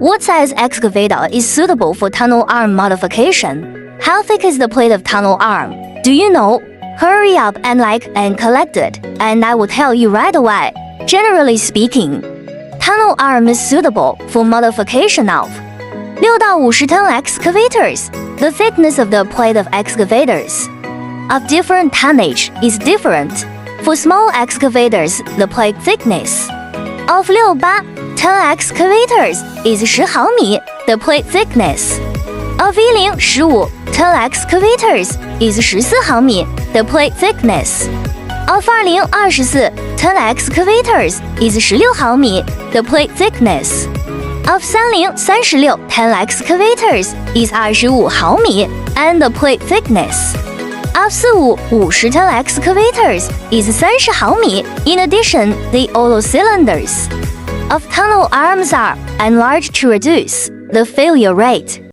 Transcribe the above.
What size excavator is suitable for tunnel arm modification? How thick is the plate of tunnel arm? Do you know? Hurry up and like and collect it, and I will tell you right away. Generally speaking, tunnel arm is suitable for modification of 6到50 ton excavators. The thickness of the plate of excavators of different tonnage is different. For small excavators, the plate thickness of 6-8 ton excavators is 10毫米. The plate thickness of 10-15 ton excavators is 14毫米. The plate thickness of 20-24 ton excavators is 16毫米. The plate thickness of 30-36 ton excavators is 25毫米. And the plate thickness of 45-50 ton excavators is 30毫米. In addition, the auto cylinders of tunnel arms are enlarged to reduce the failure rate.